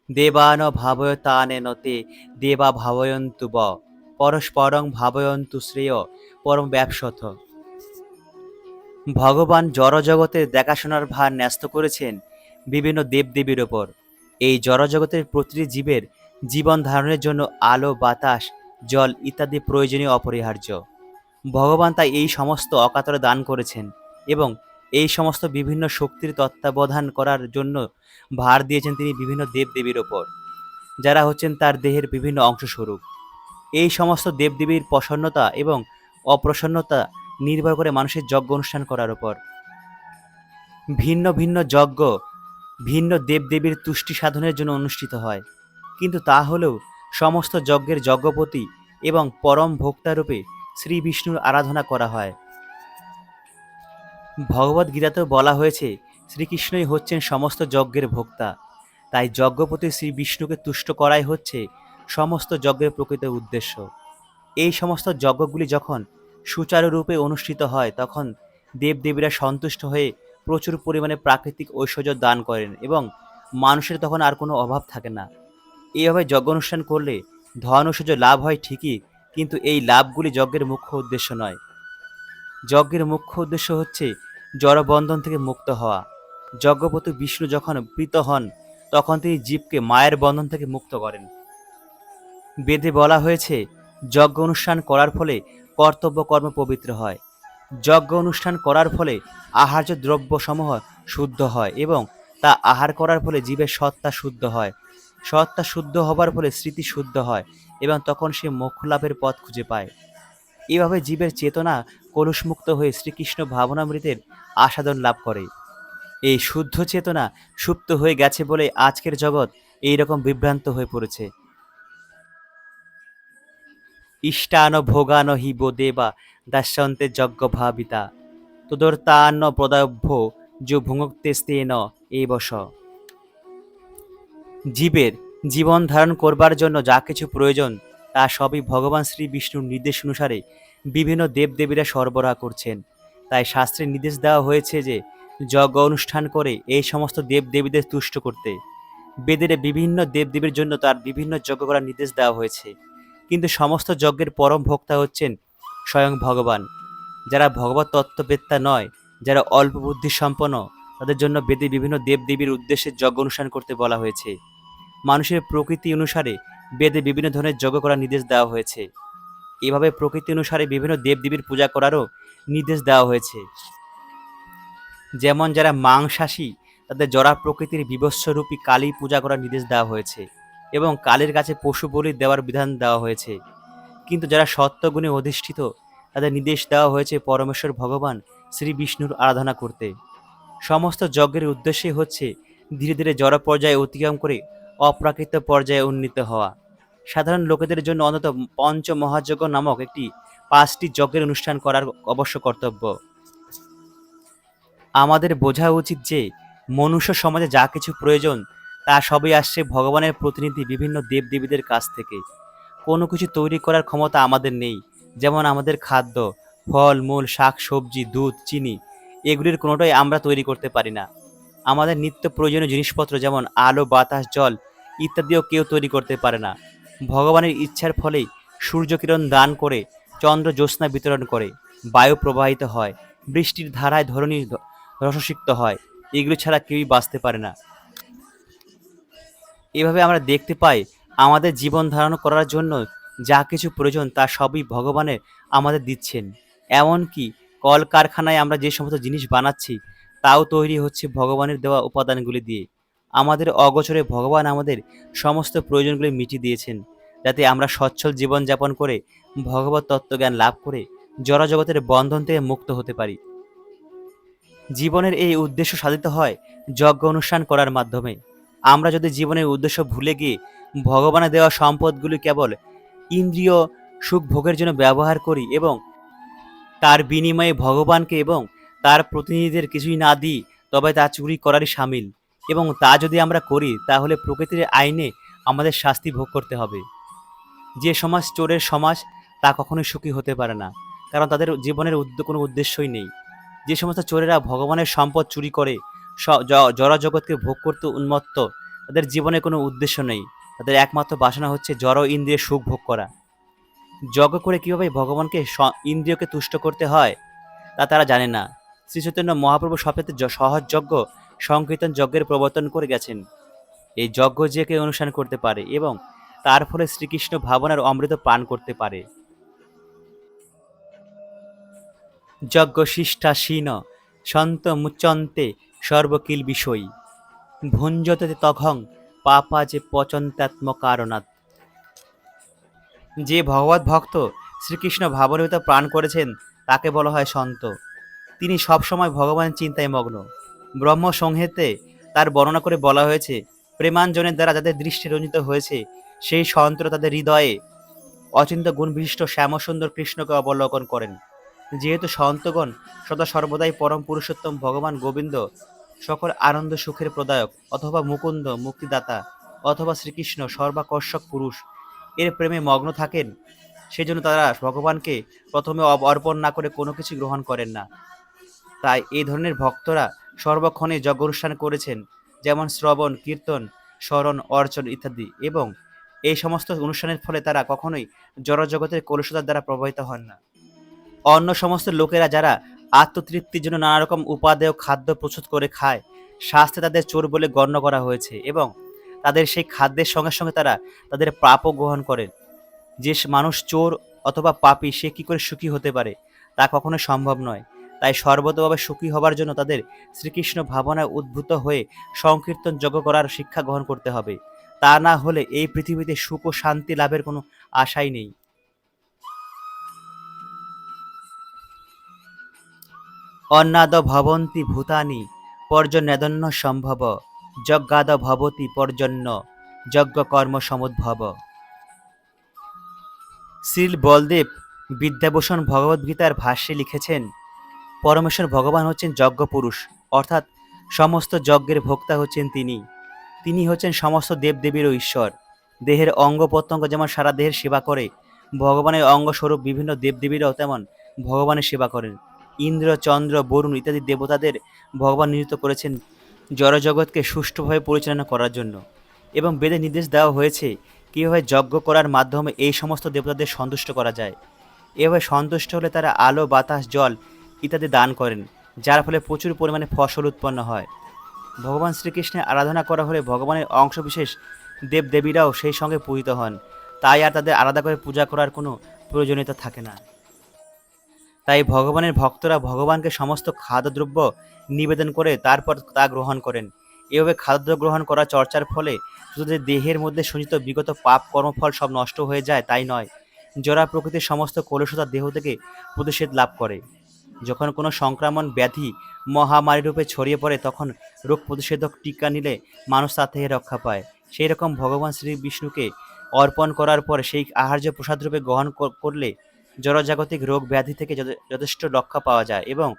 দেবান ভাবয়তানেন তে দেবা ভাবয়ন্তু পরস্পরং ভাবয়ন্তু শ্রেয় পরম ব্যবসথ। ভগবান জড়জগতের দেখাশোনার ভার ন্যস্ত করেছেন বিভিন্ন দেবদেবীর ওপর। এই জড়জগতের প্রতিটি জীবের জীবন ধারণের জন্য আলো, বাতাস, জল ইত্যাদি প্রয়োজনীয় অপরিহার্য। ভগবান তাই এই সমস্ত অকাতরে দান করেছেন এবং এই সমস্ত বিভিন্ন শক্তির তত্ত্বাবধান করার জন্য ভার দিয়েছেন তিনি বিভিন্ন দেবদেবীর ওপর, যারা হচ্ছেন তার দেহের বিভিন্ন অংশস্বরূপ। এই সমস্ত দেবদেবীর প্রসন্নতা এবং অপ্রসন্নতা নির্ভর করে মানুষের যজ্ঞ অনুষ্ঠান করার উপর। ভিন্ন ভিন্ন যজ্ঞ ভিন্ন দেবদেবীর তুষ্টি সাধনের জন্য অনুষ্ঠিত হয়, কিন্তু তা হলেও সমস্ত যজ্ঞের যজ্ঞপতি এবং পরম ভোক্তারূপে শ্রী বিষ্ণুর আরাধনা করা হয়। ভগবদ্গীতাতেও বলা হয়েছে শ্রীকৃষ্ণই হচ্ছেন সমস্ত যজ্ঞের ভোক্তা। তাই যজ্ঞপতি শ্রী বিষ্ণুকে তুষ্ট করাই হচ্ছে সমস্ত যজ্ঞের প্রকৃত উদ্দেশ্য। এই সমস্ত যজ্ঞগুলি যখন সুচারুরূপে অনুষ্ঠিত হয় তখন দেবদেবীরা সন্তুষ্ট হয়ে প্রচুর পরিমাণে প্রাকৃতিক ঐশ্বর্য দান করেন এবং মানুষের তখন আর কোনো অভাব থাকে না। এইভাবে যজ্ঞ অনুষ্ঠান করলে ধন ঐশ্বর্য লাভ হয় ঠিকই, কিন্তু এই লাভগুলি যজ্ঞের মুখ্য উদ্দেশ্য নয়। যজ্ঞের মুখ্য উদ্দেশ্য হচ্ছে জড়বন্ধন থেকে মুক্ত হওয়া। যজ্ঞপতি বিষ্ণু যখন প্রীত হন তখন তিনি জীবকে মায়ের বন্ধন থেকে মুক্ত করেন। বেদে বলা হয়েছে যজ্ঞ অনুষ্ঠান করার ফলে কর্তব্য কর্ম পবিত্র হয়। যজ্ঞ অনুষ্ঠান করার ফলে আহার্য দ্রব্যসমূহ শুদ্ধ হয় এবং তা আহার করার ফলে জীবের সত্তা শুদ্ধ হয়। সত্তা শুদ্ধ হবার ফলে স্মৃতি শুদ্ধ হয় এবং তখন সে মোক্ষ লাভের পথ খুঁজে পায়। এভাবে জীবের চেতনা কলুষমুক্ত হয়ে শ্রীকৃষ্ণ ভাবনামৃতের আস্বাদন লাভ করে। এই শুদ্ধ চেতনা সুপ্ত হয়ে গেছে বলে আজকের জগৎ এইরকম বিভ্রান্ত হয়ে পড়েছে। ইষ্টান ভোগান হি বো দেবা দাস্যন্তে যজ্ঞ ভাবিতা তদর্তান্ন প্রদাভ্য যো ভুঙ্ক্তেস্তেন এ বশ। জীবের জীবন ধারণ করবার জন্য যা কিছু প্রয়োজন তা সবই ভগবান শ্রী বিষ্ণুর নির্দেশ অনুসারে বিভিন্ন দেবদেবীরা সরবরাহ করছেন। তাই শাস্ত্রে নির্দেশ দেওয়া হয়েছে যে যজ্ঞ অনুষ্ঠান করে এই সমস্ত দেবদেবীদের তুষ্ট করতে। বেদের বিভিন্ন দেবদেবীর জন্য তার বিভিন্ন যজ্ঞ করার নির্দেশ দেওয়া হয়েছে, কিন্তু সমস্ত যজ্ঞের পরম ভোক্তা হচ্ছেন স্বয়ং ভগবান। যারা ভগবত তত্ত্ববেত্তা নয়, যারা অল্প বুদ্ধি সম্পন্ন, তাদের জন্য বেদে বিভিন্ন দেবদেবীর উদ্দেশ্যে যজ্ঞ অনুষ্ঠান করতে বলা হয়েছে। মানুষের প্রকৃতি অনুসারে বেদে বিভিন্ন ধরনের যজ্ঞ করার নির্দেশ দেওয়া হয়েছে। এভাবে প্রকৃতি অনুসারে বিভিন্ন দেবদেবীর পূজা করারও নির্দেশ দেওয়া হয়েছে। যেমন যারা মাংসাশী তাদের জরা প্রকৃতির বিভৎসরূপী কালী পূজা করার নির্দেশ দেওয়া হয়েছে এবং কালীর কাছে পশু বলি দেওয়ার বিধান দেওয়া হয়েছে। কিন্তু যারা সত্যগুণে অধিষ্ঠিত তাদের নির্দেশ দেওয়া হয়েছে পরমেশ্বর ভগবান শ্রী বিষ্ণুর আরাধনা করতে। সমস্ত যজ্ঞের উদ্দেশ্যই হচ্ছে ধীরে ধীরে জড় পর্যায়ে অতিক্রম করে অপ্রাকৃত পর্যায়ে উন্নীত হওয়া। সাধারণ লোকেদের জন্য অন্তত পঞ্চ মহাযজ্ঞ নামক একটি 5টি যজ্ঞের অনুষ্ঠান করার অবশ্য কর্তব্য। আমাদের বোঝা উচিত যে মনুষ্য সমাজে যা কিছু প্রয়োজন তা সবই আসছে ভগবানের প্রতিনিধি বিভিন্ন দেবদেবীদের কাছ থেকে। কোনো কিছু তৈরি করার ক্ষমতা আমাদের নেই। যেমন আমাদের খাদ্য, ফল মূল, শাক সবজি, দুধ, চিনি, এগুলির কোনোটাই আমরা তৈরি করতে পারি না। আমাদের নিত্য প্রয়োজনীয় জিনিসপত্র যেমন আলো, বাতাস, জল ইত্যাদিও কেউ তৈরি করতে পারে না। ভগবানের ইচ্ছার ফলেই সূর্যকিরণ দান করে, চন্দ্র জ্যোৎস্না বিতরণ করে, বায়ু প্রবাহিত হয়, বৃষ্টির ধারায় ধরণী রসসিক্ত হয়। এগুলি ছাড়া কেউই বাঁচতে পারে না। এভাবে আমরা দেখতে পাই আমাদের জীবন ধারণ করার জন্য যা কিছু প্রয়োজন তা সবই ভগবানের আমাদের দিচ্ছেন। এমনকি কলকারখানায় আমরা যে সমস্ত জিনিস বানাচ্ছি তাও তৈরি হচ্ছে ভগবানের দেওয়া উপাদানগুলি দিয়ে। আমাদের অগোচরে ভগবান আমাদের সমস্ত প্রয়োজনগুলি মিটিয়ে দিয়েছেন, যাতে আমরা সচ্ছল জীবনযাপন করে ভগবত তত্ত্বজ্ঞান লাভ করে জড়জগতের বন্ধন থেকে মুক্ত হতে পারি। জীবনের এই উদ্দেশ্য সাধিত হয় যজ্ঞ অনুষ্ঠান করার মাধ্যমে। আমরা যদি জীবনের উদ্দেশ্য ভুলে গিয়ে ভগবানের দেওয়া সম্পদগুলি কেবল ইন্দ্রিয় সুখ ভোগের জন্য ব্যবহার করি এবং তার বিনিময়ে ভগবানকে এবং তার প্রতিনিধিদের কিছুই না দিই, তবে তা চুরি করারই শামিল। এবং তা যদি আমরা করি তাহলে প্রকৃতির আইনে আমাদের শাস্তি ভোগ করতে হবে। যে সমাজ চোরের সমাজ তা কখনোই সুখী হতে পারে না, কারণ তাদের জীবনের কোনো উদ্দেশ্যই নেই। যে সমস্ত চোরেরা ভগবানের সম্পদ চুরি করে জড়জগৎকে ভোগ করতে উন্মত্ত, তাদের জীবনে কোনো উদ্দেশ্য নেই। তাদের একমাত্র বাসনা হচ্ছে জড় ইন্দ্রিয়ের সুখ ভোগ করা। যজ্ঞ করে কিভাবে ভগবানকে ইন্দ্রিয়কে তুষ্ট করতে হয় তা তারা জানে না। শ্রী চৈতন্য মহাপ্রভু সবচেয়ে সহজ যজ্ঞ সংকীর্তন যজ্ঞের প্রবর্তন করে গেছেন। এই যজ্ঞ যে কেউ অনুষ্ঠান করতে পারে এবং তার ফলে শ্রীকৃষ্ণ ভাবনার অমৃত পান করতে পারে। যজ্ঞ শিষ্টাসীন সন্ত মুচন্তে সর্বকিল বিষয়ী ভুঞ্জতে তখং পাপা যে পচন্তাত্ম কারণাৎ। যে ভগবত ভক্ত শ্রীকৃষ্ণ ভাবনামৃত প্রাণ করেছেন তাকে বলা হয় সন্ত। তিনি সবসময় ভগবানের চিন্তায় মগ্ন। ব্রহ্মসংহিতে তার বর্ণনা করে বলা হয়েছে, প্রেমাঞ্জনের দ্বারা যাদের দৃষ্টি রঞ্জিত হয়েছে সেই সন্তরা তাদের হৃদয়ে অচিন্ত গুণবিশিষ্ট শ্যামসুন্দর কৃষ্ণকে অবলোকন করেন। যেহেতু সন্তগণ সদা সর্বদাই পরম পুরুষোত্তম ভগবান গোবিন্দ সকল আনন্দ সুখের প্রদায়ক অথবা মুকুন্দ মুক্তিদাতা অথবা শ্রীকৃষ্ণ সর্বাকর্ষক পুরুষ এর প্রেমে মগ্ন থাকেন, সেজন্য তারা ভগবানকে প্রথমে অর্পণ না করে কোনো কিছু গ্রহণ করেন না। তাই এই ধরনের ভক্তরা সর্বক্ষণে যজ্ঞ অনুষ্ঠান করেছেন, যেমন শ্রবণ কীর্তন স্মরণ অর্চন ইত্যাদি, এবং এই সমস্ত অনুষ্ঠানের ফলে তারা কখনোই জড়জগতের কলুষতার দ্বারা প্রভাবিত হন না। অন্য সমস্ত লোকেরা যারা আত্মতৃপ্তির জন্য নানা রকম উপাদেয় খাদ্য প্রস্তুত করে খায়, শাস্ত্রে তাদের চোর বলে গণ্য করা হয়েছে এবং তাদের সেই খাদ্যের সঙ্গে সঙ্গে তারা তাদের পাপও গ্রহণ করেন। যে মানুষ চোর অথবা পাপী সে কি করে সুখী হতে পারে তা কখনো সম্ভব নয়। তাই সর্বতভাবে সুখী হবার জন্য তাদের শ্রীকৃষ্ণ ভাবনায় উদ্ভূত হয়ে সংকীর্তন যজ্ঞ করার শিক্ষা গ্রহণ করতে হবে। তা না হলে এই পৃথিবীতে সুখ ও শান্তি লাভের কোনো আশাই নেই। অন্নাদ ভবন্তি ভূতানি পর্যন্যদন্য সম্ভব যজ্ঞাদ ভবতি পর্জন্য যজ্ঞ কর্ম সমুদ্ভব। শ্রীল বলদেব বিদ্যাভূষণ ভগবদ্গীতার ভাষ্যে লিখেছেন, পরমেশ্বর ভগবান হচ্ছেন যজ্ঞ পুরুষ, অর্থাৎ সমস্ত যজ্ঞের ভোক্তা হচ্ছেন তিনি। তিনি হচ্ছেন সমস্ত দেবদেবীরও ঈশ্বর। দেহের অঙ্গ প্রত্যঙ্গ যেমন সারা দেহের সেবা করে, ভগবানের অঙ্গস্বরূপ বিভিন্ন দেবদেবীরাও তেমন ভগবানের সেবা করেন। ইন্দ্র চন্দ্র বরুণ ইত্যাদি দেবতাদের ভগবান নিযুক্ত করেছেন জড়জগৎকে সুষ্ঠুভাবে পরিচালনা করার জন্য, এবং বেদে নির্দেশ দেওয়া হয়েছে কীভাবে যজ্ঞ করার মাধ্যমে এই সমস্ত দেবতাদের সন্তুষ্ট করা যায়। এভাবে সন্তুষ্ট হলে তারা আলো বাতাস জল ইত্যাদি দান করেন, যার ফলে প্রচুর পরিমাণে ফসল উৎপন্ন হয়। ভগবান শ্রীকৃষ্ণের আরাধনা করা হলে ভগবানের অংশবিশেষ দেবদেবীরাও সেই সঙ্গে পূজিত হন। তাই আর তাদের আলাদা করে পূজা করার কোনো প্রয়োজনীয়তা থাকে না। তাই ভগবানের ভক্তরা ভগবানকে সমস্ত খাদ্যদ্রব্য নিবেদন করে তারপর তা গ্রহণ করেন। এভাবে খাদ্য গ্রহণ করা চর্চার ফলে শুধু যে দেহের মধ্যে সঞ্চিত বিগত পাপ কর্মফল সব নষ্ট হয়ে যায় তাই নয়, জরা প্রকৃতির সমস্ত কলুষতা দেহ থেকে প্রতিষেধ লাভ করে। যখন কোনো সংক্রমণ ব্যাধি মহামারী রূপে ছড়িয়ে পড়ে তখন রোগ প্রতিষেধক টিকা নিলে মানুষ তা থেকে রক্ষা পায়। সেই রকম ভগবান শ্রী বিষ্ণুকে অর্পণ করার পর সেই আহার্য প্রসাদ রূপে গ্রহণ করলে জড়জাগতিক রোগ ব্যাধি থেকে যথেষ্ট রক্ষা পাওয়া যায়, এবং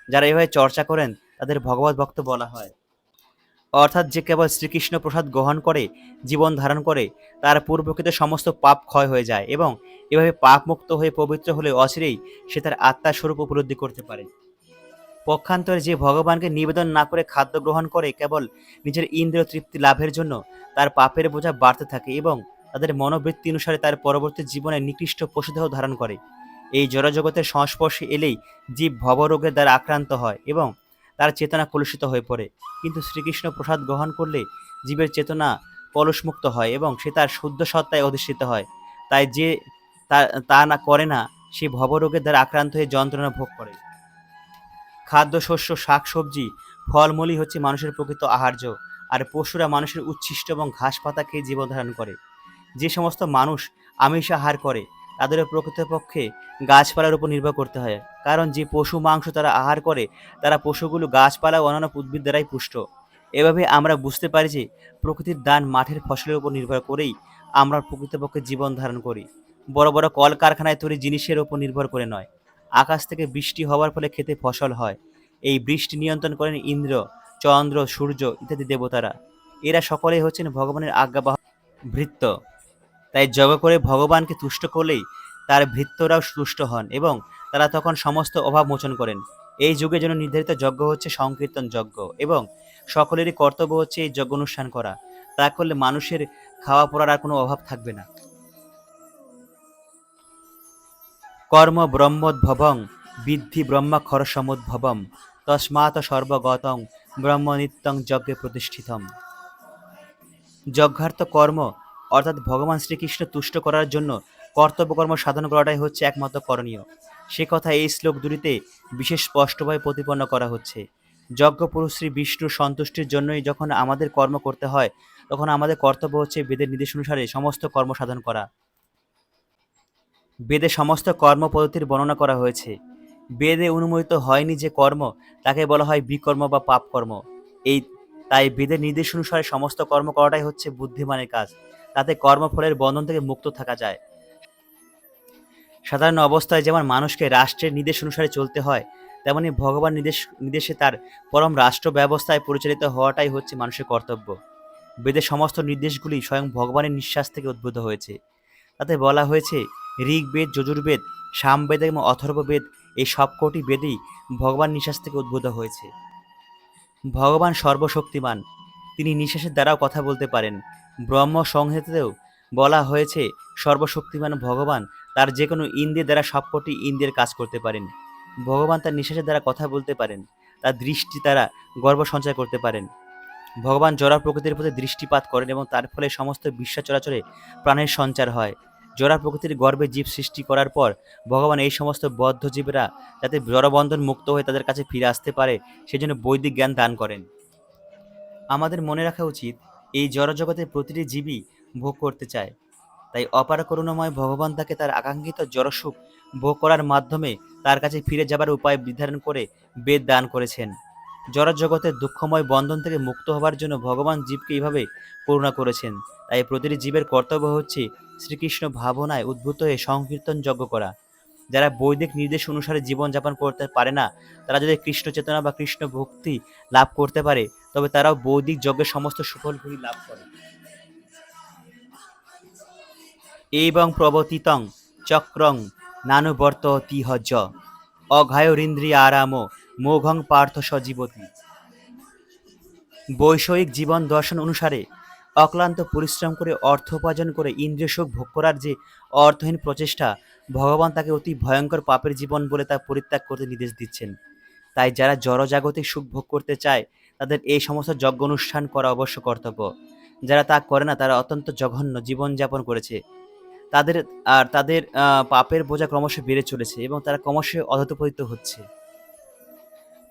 যারা এভাবে চর্চা করেন তাদের ভগবত ভক্ত বলা হয়। অর্থাৎ যে কেবল শ্রীকৃষ্ণ প্রসাদ গ্রহণ করে জীবন ধারণ করে তার পূর্বকৃত সমস্ত পাপ ক্ষয় হয়ে যায়, এবং এভাবে পাপ মুক্ত হয়ে পবিত্র হলে অচিরেই সে তার আত্মার স্বরূপ উপলব্ধি করতে পারে। পক্ষান্তরে যে ভগবানকে নিবেদন না করে খাদ্য গ্রহণ করে কেবল নিজের ইন্দ্রিয় তৃপ্তি লাভের জন্য, তার পাপের বোঝা বাড়তে থাকে এবং তাদের মনোবৃত্তি অনুসারে তার পরবর্তী জীবনে নিকৃষ্ট পশুদেহ ধারণ করে। এই জড়জগতের সংস্পর্শে এলেই জীব ভবরোগের দ্বারা আক্রান্ত হয় এবং তার চেতনা কলুষিত হয়ে পড়ে। কিন্তু শ্রীকৃষ্ণ প্রসাদ গ্রহণ করলে জীবের চেতনা কলুষমুক্ত হয় এবং সে তার শুদ্ধ সত্তায় অধিষ্ঠিত হয়। তাই যে তা না করে না সে ভবরোগের দ্বারা আক্রান্ত হয়ে যন্ত্রণা ভোগ করে। খাদ্যশস্য শাকসবজি ফলমূলই হচ্ছে মানুষের প্রকৃত আহার্য, আর পশুরা মানুষের উচ্ছিষ্ট এবং ঘাস পাতা খেয়ে জীবন ধারণ করে। যে সমস্ত মানুষ আমিষ আহার করে তাদেরও প্রকৃতপক্ষে গাছপালার উপর নির্ভর করতে হয়, কারণ যে পশু মাংস তারা আহার করে তারা পশুগুলো গাছপালা ও অন্যান্য উদ্ভিদ দ্বারাই পুষ্ট। এভাবে আমরা বুঝতে পারি যে প্রকৃতির দান মাঠের ফসলের উপর নির্ভর করেই আমরা প্রকৃতপক্ষে জীবন ধারণ করি। বড় বড় কলকারখানায় তৈরি জিনিসের উপর নির্ভর করে নয়। আকাশ থেকে বৃষ্টি হওয়ার ফলে খেতে ফসল হয়। এই বৃষ্টি নিয়ন্ত্রণ করেন ইন্দ্র চন্দ্র সূর্য ইত্যাদি দেবতারা। এরা সকলেই হচ্ছেন ভগবানের আজ্ঞাবাহক ভৃত্য। তাই যজ্ঞ করে ভগবানকে তুষ্ট করলেই তার ভৃত্যরাও তুষ্ট হন এবং তারা তখন সমস্ত অভাব মোচন করেন। এই যুগের জন্য নির্ধারিত যজ্ঞ হচ্ছে সংকীর্তন যজ্ঞ, এবং সকলেরই কর্তব্য হচ্ছে এই যজ্ঞ অনুষ্ঠান করা। তা করলে মানুষের খাওয়া পড়ার আর কোনো অভাব থাকবে না। কর্ম ব্রহ্মোদ্ভবং বিদ্ধি ব্রহ্মাক্ষর সমুদ্ভবম তস্মাৎ সর্বগতং ব্রহ্ম নিত্যং যজ্ঞে প্রতিষ্ঠিতম। যজ্ঞার্থ কর্ম অর্থাৎ ভগবান শ্রীকৃষ্ণ তুষ্ট করার জন্য কর্তব্যকর্ম সাধন করাটাই হচ্ছে একমাত্র করণীয়। সে কথা এই শ্লোক দুটিতে বিশেষ স্পষ্টভাবে প্রতিপন্ন করা হচ্ছে। যজ্ঞপুরুষ শ্রী বিষ্ণুর সন্তুষ্টির জন্যই যখন আমাদের কর্ম করতে হয়, তখন আমাদের কর্তব্য হচ্ছে বেদের নির্দেশ অনুসারে সমস্ত কর্ম সাধন করা। বেদে সমস্ত কর্ম পদ্ধতির বর্ণনা করা হয়েছে। বেদে অনুমোদিত হয়নি যে কর্ম, তাকে বলা হয় বিকর্ম বা পাপ কর্ম। এই তাই বেদের নির্দেশ অনুসারে সমস্ত কর্ম করাটাই হচ্ছে বুদ্ধিমানের কাজ। তাতে কর্মফলের বন্ধন থেকে মুক্ত থাকা যায়। সাধারণ অবস্থায় যেমন মানুষকে রাষ্ট্রের নির্দেশ অনুসারে চলতে হয়, তেমনি ভগবান নির্দেশে তার পরম রাষ্ট্র ব্যবস্থায় পরিচালিত হওয়াটাই হচ্ছে মানুষের কর্তব্য। বেদের সমস্ত নির্দেশগুলি স্বয়ং ভগবানের নিঃশ্বাস থেকে উদ্ভূত হয়েছে। তাতে বলা হয়েছে ঋগ্বেদ, যজুর্বেদ, সামবেদ এবং অথর্ববেদ এই সবকটি বেদই ভগবান নিঃশ্বাস থেকে উদ্ভূত হয়েছে। ভগবান সর্বশক্তিমান, তিনি নিঃশ্বাসের দ্বারাও কথা বলতে পারেন। ব্রহ্ম সংহিতাতেও বলা হয়েছে সর্বশক্তিমান ভগবান তার যে কোনো ইন্দ্রিয়ের দ্বারা সবকটি ইন্দ্রিয়ের কাজ করতে পারেন। ভগবান তার নিঃশ্বাসের দ্বারা কথা বলতে পারেন, তার দৃষ্টি দ্বারা গর্ভ সঞ্চয় করতে পারেন। ভগবান জড় প্রকৃতির প্রতি দৃষ্টিপাত করেন এবং তার ফলে সমস্ত বিশ্ব চরাচরে প্রাণের সঞ্চার হয়। জড়া প্রকৃতির গর্ভে জীব সৃষ্টি করার পর ভগবান এই সমস্ত বদ্ধ জীবরা যাতে জড়বন্ধন মুক্ত হয়ে তাদের কাছে ফিরে আসতে পারে, সেজন্য বৈদিক জ্ঞান দান করেন। আমাদের মনে রাখা উচিত, এই জড়জগতের প্রতিটি জীবই ভোগ করতে চায়। তাই অপার করুণাময় ভগবান তাকে তার আকাঙ্ক্ষিত জড়সুখ ভোগ করার মাধ্যমে তার কাছে ফিরে যাবার উপায় নির্ধারণ করে বেদ দান করেছেন। জড়জগতের দুঃখময় বন্ধন থেকে মুক্ত হবার জন্য ভগবান জীবকে এইভাবে করুণা করেছেন। তাই প্রতিটি জীবের কর্তব্য হচ্ছে শ্রীকৃষ্ণ ভাবনায় উদ্ভূত হয়ে সংকীর্তন যজ্ঞ করা। যারা বৈদিক নির্দেশ অনুসারে জীবনযাপন করতে পারে না, তারা যদি কৃষ্ণ চেতনা বা কৃষ্ণ ভক্তি লাভ করতে পারে, তবে তারাও বৈদিক যজ্ঞের সমস্ত সুফলগুলি লাভ করে। এবং প্রবর্তিতং চক্রং নানুবর্ততিহ য অঘায়রিন্দ্রিয় আরাম মোঘং পার্থ সজীবতি। বৈষয়িক জীবন দর্শন অনুসারে অক্লান্ত পরিশ্রম করে অর্থ উপার্জন করে ইন্দ্রিয় সুখ ভোগ করার যে অর্থহীন প্রচেষ্টা, ভগবান তাকে অতি ভয়ঙ্কর পাপের জীবন বলে তা পরিত্যাগ করতে নির্দেশ দিচ্ছেন। তাই যারা জড়জাগতিক সুখ ভোগ করতে চায়, তাদের এই সমস্ত যজ্ঞ অনুষ্ঠান করা অবশ্য কর্তব্য। যারা তা করে না, তারা অত্যন্ত জঘন্য জীবনযাপন করেছে। তাদের পাপের বোঝা ক্রমশ বেড়ে চলেছে এবং তারা ক্রমশ অধঃপতিত হচ্ছে।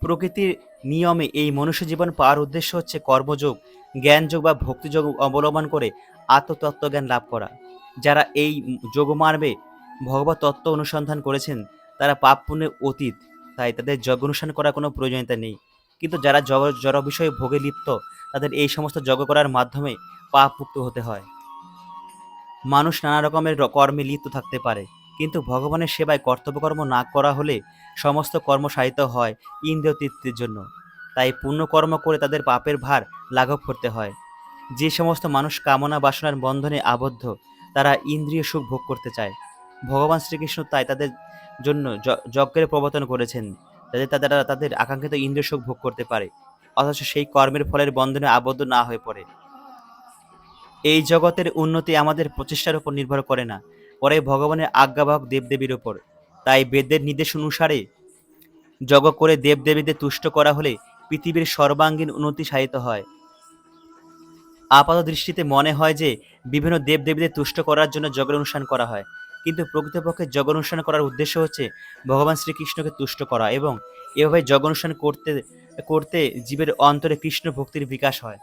প্রকৃতির নিয়মে এই মনুষ্য জীবন পাওয়ার উদ্দেশ্য হচ্ছে কর্মযোগ, জ্ঞানযোগ বা ভক্তিযোগ অবলম্বন করে আত্মতত্ত্বজ্ঞান লাভ করা। যারা এই যোগমার্গে ভগবত তত্ত্ব অনুসন্ধান করেছেন, তারা পাপ পুণ্যের অতীত, তাই তাদের যজ্ঞ অনুষ্ঠান করার কোনো প্রয়োজনীয়তা নেই। কিন্তু যারা জড় বিষয়ে ভোগে লিপ্ত, তাদের এই সমস্ত যজ্ঞ করার মাধ্যমে পাপ মুক্ত হতে হয়। মানুষ নানা রকমের কর্মে লিপ্ত থাকতে পারে, কিন্তু ভগবানের সেবায় কর্তব্যকর্ম না করা হলে সমস্ত কর্ম সাধিত হয় ইন্দ্রিয় তৃপ্তির জন্য। তাই পুণ্যকর্ম করে তাদের পাপের ভার লাঘব করতে হয়। যে সমস্ত মানুষ কামনা বাসনার বন্ধনে আবদ্ধ, তারা ইন্দ্রিয় সুখ ভোগ করতে চায়। ভগবান শ্রীকৃষ্ণ তাই তাদের জন্য যজ্ঞের প্রবর্তন করেছেন, যাতে তারা তাদের আকাঙ্ক্ষিত ইন্দ্রিয় সুখ ভোগ করতে পারে, অথচ সেই কর্মের ফলের বন্ধনে আবদ্ধ না হয়ে পড়ে। এই জগতের উন্নতি আমাদের প্রচেষ্টার উপর নির্ভর করে না, করে ভগবানের আজ্ঞাবাহক দেবদেবীর উপর। তাই বেদের নির্দেশ অনুসারে যজ্ঞ করে দেবদেবীদের তুষ্ট করা হলে পৃথিবীর সর্বাঙ্গীন উন্নতি সাধিত হয়। আপাত দৃষ্টিতে মনে হয় যে বিভিন্ন দেবদেবীদের তুষ্ট করার জন্য যজ্ঞের অনুষ্ঠান করা হয়, কিন্তু প্রকৃতপক্ষে যজ্ঞ অনুষ্ঠান করার উদ্দেশ্য হচ্ছে ভগবান শ্রীকৃষ্ণকে তুষ্ট করা, এবং এভাবে যজ্ঞ অনুষ্ঠান করতে করতে জীবের অন্তরে কৃষ্ণ ভক্তির বিকাশ হয়।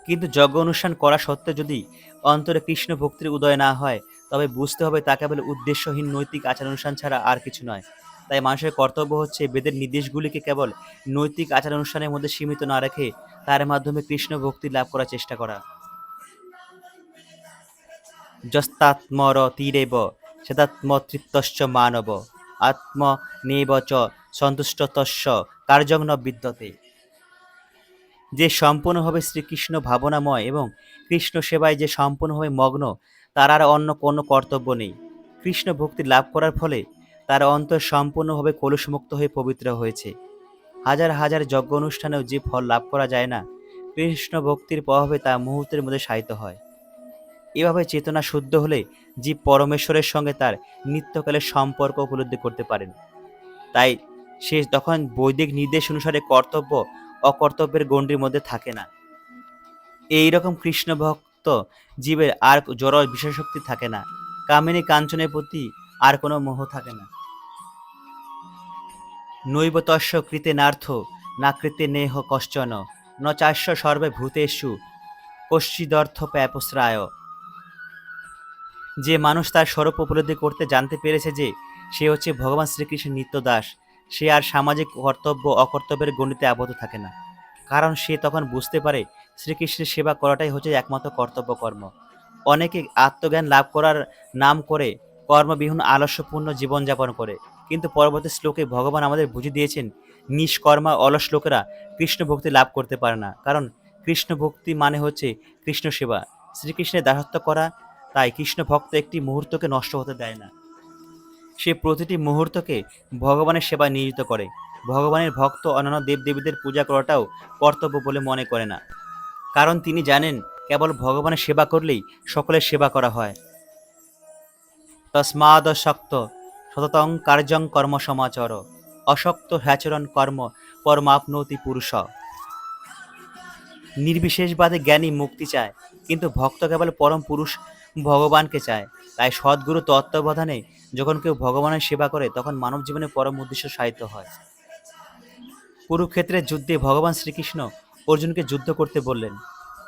কিন্তু যজ্ঞ অনুষ্ঠান করা সত্ত্বেও যদি অন্তরে কৃষ্ণ ভক্তির উদয় না হয়, তবে বুঝতে হবে তা কেবল উদ্দেশ্যহীন নৈতিক আচার অনুষ্ঠান ছাড়া আর কিছু নয়। তাই মানুষের কর্তব্য হচ্ছে বেদের নির্দেশগুলিকে কেবল নৈতিক আচার অনুষ্ঠানের মধ্যে সীমিত না রেখে তার মাধ্যমে কৃষ্ণ ভক্তি লাভ করার চেষ্টা করা। যস্তাত্মরতিরেব সেদাত্মতৃপ্তশ্চ মানব আত্মনেব চ সন্তুষ্টতস্য কার্যং ন বিদ্যতে। যে সম্পূর্ণভাবে শ্রীকৃষ্ণ ভাবনাময় এবং কৃষ্ণ সেবায় যে সম্পূর্ণভাবে মগ্ন, তার আর অন্য কোনো কর্তব্য নেই। কৃষ্ণ ভক্তি লাভ করার ফলে তার অন্তর সম্পূর্ণভাবে কলুষমুক্ত হয়ে পবিত্র হয়েছে। হাজার হাজার যজ্ঞ অনুষ্ঠানেও যে ফল লাভ করা যায় না, কৃষ্ণ ভক্তির প্রভাবে তা মুহূর্তের মধ্যে শায়িত হয়। এভাবে চেতনা শুদ্ধ হলে জীব পরমেশ্বরের সঙ্গে তার নিত্যকালের সম্পর্ক উপলব্ধি করতে পারেন। তাই সে তখন বৈদিক নির্দেশ অনুসারে কর্তব্য অকর্তব্যের গণ্ডির মধ্যে থাকে না। এইরকম কৃষ্ণ ভক্ত জীবের আর জড় বিষয়শক্তি থাকে না, কামিনী কাঞ্চনের প্রতি আর কোনো মোহ থাকে না। নৈব তস্য কৃতে নার্থ না কৃতে নেহ কশ্চন ন চাস্য সর্বে ভূতেষু কশ্চিদর্থ প্যাপস্রায়। যে মানুষ তার স্বরূপ উপলব্ধি করতে জানতে পেরেছে যে সে হচ্ছে ভগবান শ্রীকৃষ্ণের নিত্য দাস, সে আর সামাজিক কর্তব্য অকর্তব্যের গণ্ডিতে আবদ্ধ থাকে না। কারণ সে তখন বুঝতে পারে শ্রীকৃষ্ণের সেবা করাটাই হচ্ছে একমাত্র কর্তব্য কর্ম। অনেকে আত্মজ্ঞান লাভ করার নাম করে কর্মবিহীন আলস্যপূর্ণ জীবনযাপন করে, কিন্তু পরবর্তী শ্লোকে ভগবান আমাদের বুঝিয়ে দিয়েছেন নিষ্কর্মা অলস লোকেরা কৃষ্ণ ভক্তি লাভ করতে পারে না। কারণ কৃষ্ণ ভক্তি মানে হচ্ছে কৃষ্ণ সেবা, শ্রীকৃষ্ণের দাসত্ব করা। তাই কৃষ্ণ ভক্ত একটি মুহূর্তকে নষ্ট হতে দেয় না, সে প্রতিটি মুহূর্তকে ভগবানের সেবায় নিয়োজিত করে। ভগবানের ভক্ত অন্যান্য দেবদেবীদের পূজা করাটাও কর্তব্য বলে মনে করে না, কারণ তিনি জানেন কেবল ভগবানের সেবা করলেই সকলের সেবা করা হয়। তস্মাদশক্ত সততং কার্যং কর্ম সমাচর অশক্ত হ্যাচরণ কর্ম পরমাপ্নোতি পুরুষ। নির্বিশেষবাদে জ্ঞানী মুক্তি চায়, কিন্তু ভক্ত কেবল পরম পুরুষ ভগবানকে চায়। তাই সদ্গুরু তত্ত্বাবধানে যখন কেউ ভগবানের সেবা করে তখন মানব জীবনে পরম উদ্দেশ্য সাহিত্য হয়। কুরুক্ষেত্রের যুদ্ধে ভগবান শ্রীকৃষ্ণ অর্জুনকে যুদ্ধ করতে বললেন,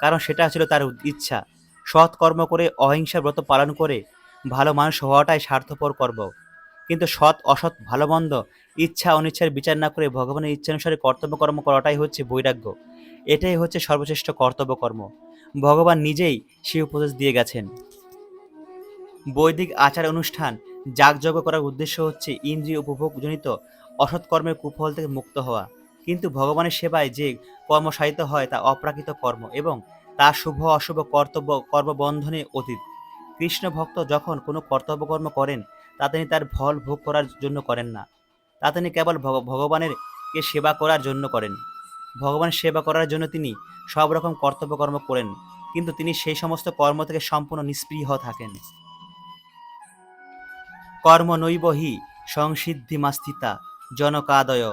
কারণ সেটা ছিল তার ইচ্ছা। সৎ কর্ম করে অহিংসা ব্রত পালন করে ভালো মানুষ হওয়াটাই স্বার্থপর কর্ম। কিন্তু সৎ অসৎ ভালো মন্দ ইচ্ছা অনিচ্ছার বিচার না করে ভগবানের ইচ্ছানুসারে কর্তব্য কর্ম করাটাই হচ্ছে বৈরাগ্য। এটাই হচ্ছে সর্বশ্রেষ্ঠ কর্তব্য কর্ম। ভগবান নিজেই সেই উপদেশ দিয়ে গেছেন। বৈদিক আচার অনুষ্ঠান যাগযজ্ঞ করার উদ্দেশ্য হচ্ছে ইন্দ্রিয় উপভোগজনিত অসৎ কর্মের কুফল থেকে মুক্ত হওয়া। কিন্তু ভগবানের সেবায় যে কর্ম সাধিত হয় তা অপ্রাকৃত কর্ম এবং তা শুভ অশুভ কর্তব্য কর্মবন্ধনে অতীত। কৃষ্ণ ভক্ত যখন কোনো কর্তব্য কর্ম করেন তা তিনি তার ফল ভোগ করার জন্য করেন না, তা তিনি কেবল ভগবানের কে সেবা করার জন্য করেন। ভগবানের সেবা করার জন্য তিনি সব রকম কর্তব্য কর্ম করেন, কিন্তু তিনি সেই সমস্ত কর্ম থেকে সম্পূর্ণ নিষ্পৃহ থাকেন। কর্ম নৈব হি সংসিদ্ধিমাস্থিতা জনকাদয়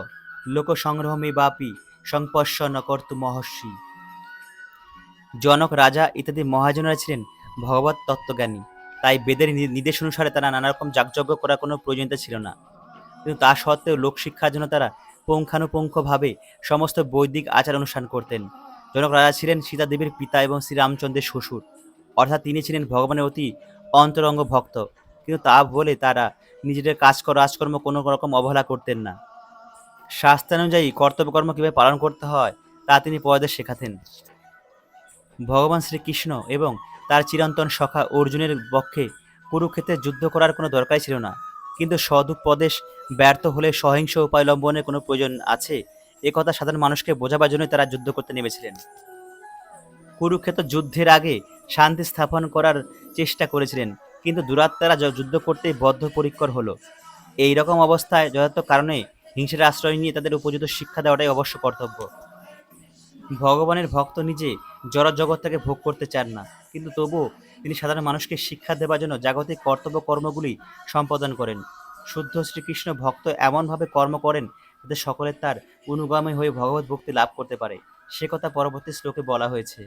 লোকসংগ্রহমে বাপি সংপশ্যন কর্তু মহর্ষি। জনক, রাজা ইত্যাদি মহাজনেরা ছিলেন ভগবত তত্ত্বজ্ঞানী, তাই বেদের নির্দেশ অনুসারে তারা নানা রকম যাগযজ্ঞ করার কোনো প্রয়োজনীয়তা ছিল না। কিন্তু তা সত্ত্বেও লোকশিক্ষার জন্য তারা পুঙ্খানুপুঙ্খভাবে সমস্ত বৈদিক আচার অনুষ্ঠান করতেন। জনক রাজা ছিলেন সীতা দেবীর পিতা এবং শ্রীরামচন্দ্রের শ্বশুর, অর্থাৎ তিনি ছিলেন ভগবানের অতি অন্তরঙ্গ ভক্ত। কিন্তু তা বলে তারা নিজেদের রাজকর্ম কোনো রকম অবহেলা করতেন না। শাস্ত্রানুযায়ী কর্তব্যকর্ম কীভাবে পালন করতে হয় তা তিনি পরদের শেখাতেন। ভগবান শ্রীকৃষ্ণ এবং তার চিরন্তন সখা অর্জুনের পক্ষে কুরুক্ষেত্রে যুদ্ধ করার কোনো দরকারই ছিল না, কিন্তু সদুপদেশ ব্যর্থ হলে সহিংস উপায় অবলম্বনের কোনো প্রয়োজন আছে একথা সাধারণ মানুষকে বোঝাবার জন্যই তারা যুদ্ধ করতে নেমেছিলেন। কুরুক্ষেত্র যুদ্ধের আগে শান্তি স্থাপন করার চেষ্টা করেছিলেন, কিন্তু দুরাত্মারা যুদ্ধ করতে বদ্ধপরিকর হলো। এই রকম অবস্থায় যথার্থ কারণে হিংসার আশ্রয় নিয়ে তাদের উপযুক্ত শিক্ষা দেওয়াটাই অবশ্য কর্তব্য। ভগবানের ভক্ত নিজে জড়জগৎ থেকে ভোগ করতে চান না, কিন্তু তবুও তিনি সাধারণ মানুষকে শিক্ষা দেওয়ার জন্য জাগতিক কর্তব্য কর্মগুলি সম্পাদন করেন। শুদ্ধ শ্রীকৃষ্ণ ভক্ত এমনভাবে কর্ম করেন যাতে সকলে তার অনুগামী হয়ে ভগবত ভক্তি লাভ করতে পারে, সে কথা পরবর্তী শ্লোকে বলা হয়েছে।